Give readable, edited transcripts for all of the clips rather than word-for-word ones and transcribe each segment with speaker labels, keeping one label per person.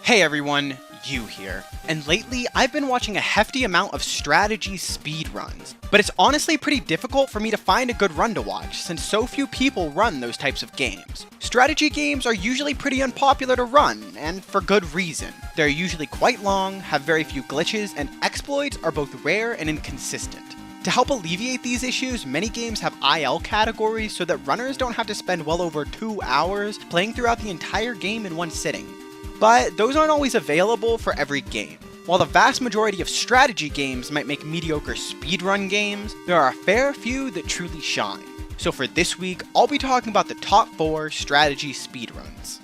Speaker 1: Hey everyone, you here. And lately, I've been watching a hefty amount of strategy speedruns. But it's honestly pretty difficult for me to find a good run to watch, since so few people run those types of games. Strategy games are usually pretty unpopular to run, and for good reason. They're usually quite long, have very few glitches, and exploits are both rare and inconsistent. To help alleviate these issues, many games have IL categories so that runners don't have to spend well over 2 hours playing throughout the entire game in one sitting. But those aren't always available for every game. While the vast majority of strategy games might make mediocre speedrun games, there are a fair few that truly shine. So for this week, I'll be talking about the top 4 strategy speedruns.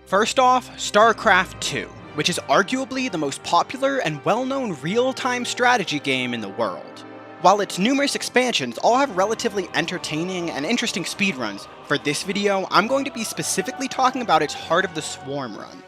Speaker 1: First off, StarCraft 2, which is arguably the most popular and well-known real-time strategy game in the world. While its numerous expansions all have relatively entertaining and interesting speedruns, for this video, I'm going to be specifically talking about its Heart of the Swarm run.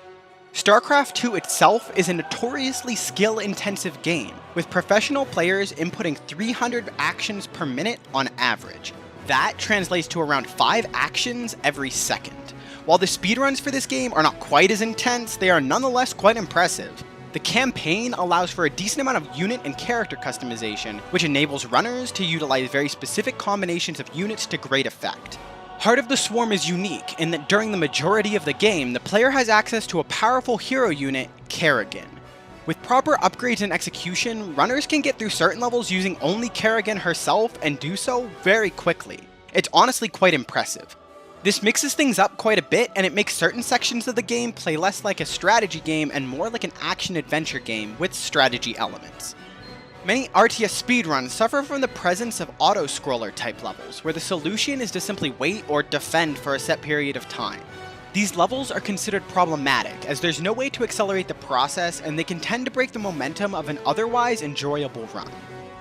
Speaker 1: StarCraft 2 itself is a notoriously skill-intensive game, with professional players inputting 300 actions per minute on average. That translates to around 5 actions every second. While the speedruns for this game are not quite as intense, they are nonetheless quite impressive. The campaign allows for a decent amount of unit and character customization, which enables runners to utilize very specific combinations of units to great effect. Heart of the Swarm is unique in that during the majority of the game, the player has access to a powerful hero unit, Kerrigan. With proper upgrades and execution, runners can get through certain levels using only Kerrigan herself and do so very quickly. It's honestly quite impressive. This mixes things up quite a bit, and it makes certain sections of the game play less like a strategy game and more like an action-adventure game with strategy elements. Many RTS speedruns suffer from the presence of auto-scroller type levels, where the solution is to simply wait or defend for a set period of time. These levels are considered problematic, as there's no way to accelerate the process and they can tend to break the momentum of an otherwise enjoyable run.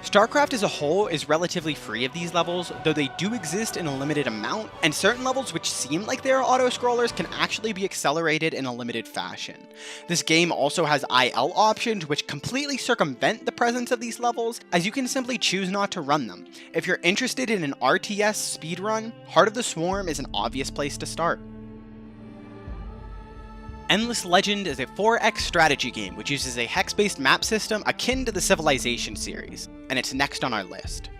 Speaker 1: StarCraft as a whole is relatively free of these levels, though they do exist in a limited amount, and certain levels which seem like they are auto-scrollers can actually be accelerated in a limited fashion. This game also has IL options which completely circumvent the presence of these levels, as you can simply choose not to run them. If you're interested in an RTS speedrun, Heart of the Swarm is an obvious place to start. Endless Legend is a 4X strategy game which uses a hex-based map system akin to the Civilization series, and it's next on our list.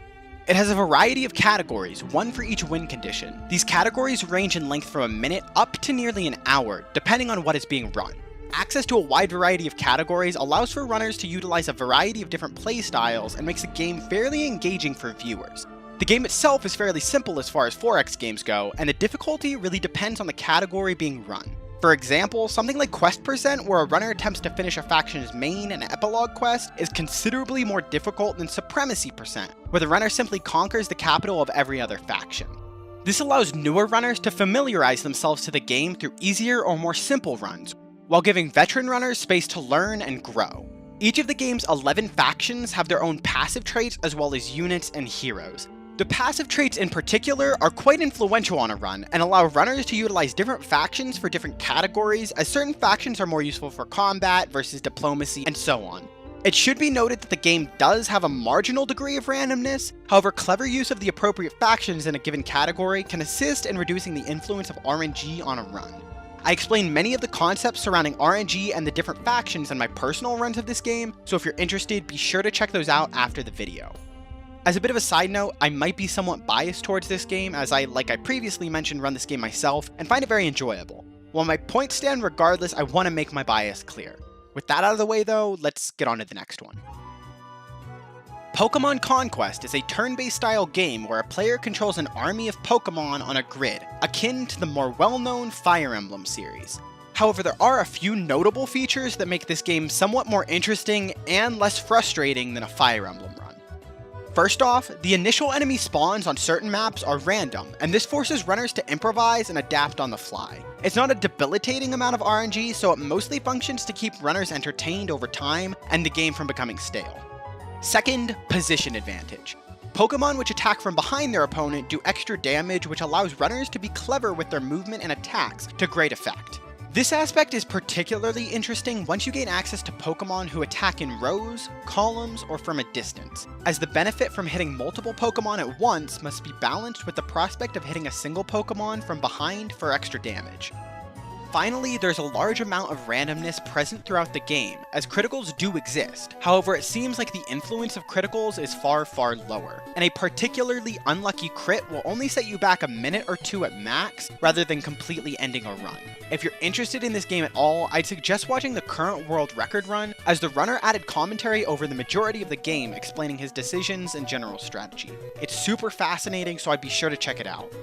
Speaker 1: It has a variety of categories, one for each win condition. These categories range in length from a minute up to nearly an hour, depending on what is being run. Access to a wide variety of categories allows for runners to utilize a variety of different play styles and makes the game fairly engaging for viewers. The game itself is fairly simple as far as 4X games go, and the difficulty really depends on the category being run. For example, something like Quest Percent, where a runner attempts to finish a faction's main and epilogue quest, is considerably more difficult than Supremacy Percent, where the runner simply conquers the capital of every other faction. This allows newer runners to familiarize themselves to the game through easier or more simple runs, while giving veteran runners space to learn and grow. Each of the game's 11 factions have their own passive traits as well as units and heroes. The passive traits in particular are quite influential on a run, and allow runners to utilize different factions for different categories, as certain factions are more useful for combat versus diplomacy and so on. It should be noted that the game does have a marginal degree of randomness, however clever use of the appropriate factions in a given category can assist in reducing the influence of RNG on a run. I explain many of the concepts surrounding RNG and the different factions in my personal runs of this game, so if you're interested, be sure to check those out after the video. As a bit of a side note, I might be somewhat biased towards this game, as like I previously mentioned, run this game myself and find it very enjoyable. While my points stand regardless, I want to make my bias clear. With that out of the way though, let's get on to the next one. Pokémon Conquest is a turn-based style game where a player controls an army of Pokémon on a grid, akin to the more well-known Fire Emblem series. However, there are a few notable features that make this game somewhat more interesting and less frustrating than a Fire Emblem run. First off, the initial enemy spawns on certain maps are random, and this forces runners to improvise and adapt on the fly. It's not a debilitating amount of RNG, so it mostly functions to keep runners entertained over time and the game from becoming stale. Second, position advantage. Pokemon which attack from behind their opponent do extra damage, which allows runners to be clever with their movement and attacks to great effect. This aspect is particularly interesting once you gain access to Pokemon who attack in rows, columns, or from a distance, as the benefit from hitting multiple Pokemon at once must be balanced with the prospect of hitting a single Pokemon from behind for extra damage. Finally, there's a large amount of randomness present throughout the game, as criticals do exist. However, it seems like the influence of criticals is far, far lower, and a particularly unlucky crit will only set you back a minute or two at max, rather than completely ending a run. If you're interested in this game at all, I'd suggest watching the current world record run, as the runner added commentary over the majority of the game explaining his decisions and general strategy. It's super fascinating, so I'd be sure to check it out.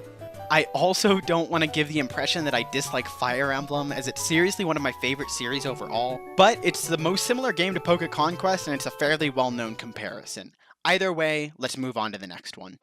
Speaker 1: I also don't want to give the impression that I dislike Fire Emblem, as it's seriously one of my favorite series overall, but it's the most similar game to Pokémon Conquest, and it's a fairly well-known comparison. Either way, let's move on to the next one.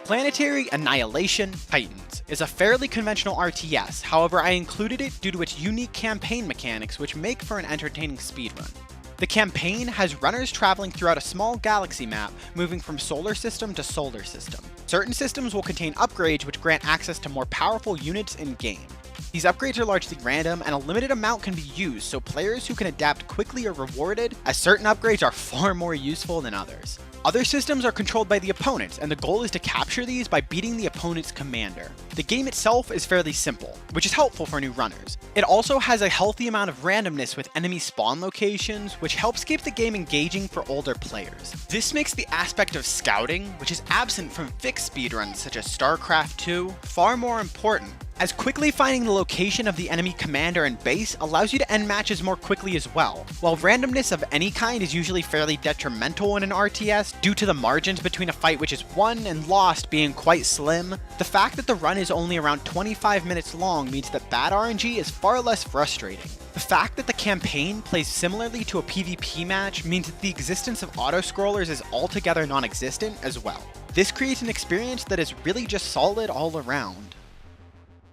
Speaker 1: Planetary Annihilation Titans is a fairly conventional RTS, however I included it due to its unique campaign mechanics which make for an entertaining speedrun. The campaign has runners traveling throughout a small galaxy map, moving from solar system to solar system. Certain systems will contain upgrades which grant access to more powerful units in-game. These upgrades are largely random, and a limited amount can be used, so players who can adapt quickly are rewarded, as certain upgrades are far more useful than others. Other systems are controlled by the opponents, and the goal is to capture these by beating the opponent's commander. The game itself is fairly simple, which is helpful for new runners. It also has a healthy amount of randomness with enemy spawn locations, which helps keep the game engaging for older players. This makes the aspect of scouting, which is absent from fixed speedruns such as StarCraft 2, far more important, as quickly finding the location of the enemy commander and base allows you to end matches more quickly as well. While randomness of any kind is usually fairly detrimental in an RTS due to the margins between a fight which is won and lost being quite slim, the fact that the run is only around 25 minutes long means that bad RNG is far less frustrating. The fact that the campaign plays similarly to a PvP match means that the existence of auto-scrollers is altogether non-existent as well. This creates an experience that is really just solid all around.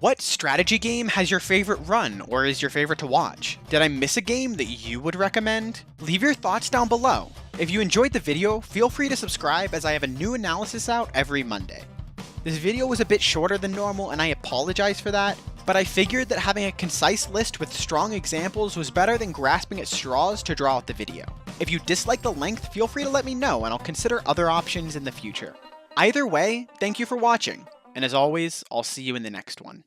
Speaker 1: What strategy game has your favorite run, or is your favorite to watch? Did I miss a game that you would recommend? Leave your thoughts down below. If you enjoyed the video, feel free to subscribe, as I have a new analysis out every Monday. This video was a bit shorter than normal, and I apologize for that, but I figured that having a concise list with strong examples was better than grasping at straws to draw out the video. If you dislike the length, feel free to let me know, and I'll consider other options in the future. Either way, thank you for watching, and as always, I'll see you in the next one.